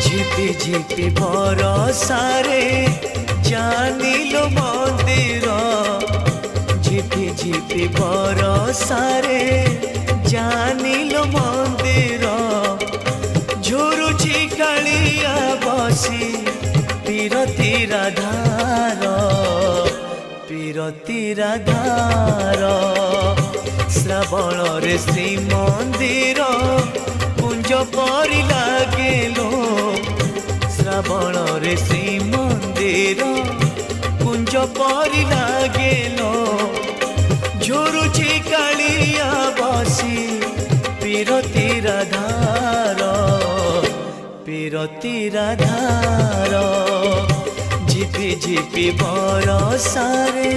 ঝিপি ঝিপি বরসারে জানিলো মন্দির ঝিপি ঝিপি বরসারে জানিলো মন্দির ঝুরুছি কালিয়া বসি পীরতি রাধার পীরতি রাধার শ্রাবণরে শ্রীমন্দির কুঞ্জ পরি লাগেলো শ্রাবণরে শ্রীমন্দির কুঞ্জ পরি লাগেলো ঝুরুছি কালিয়া বসি পীরতি রাধার পীরতি রাধার ঝিপি ঝিপি বরসারে।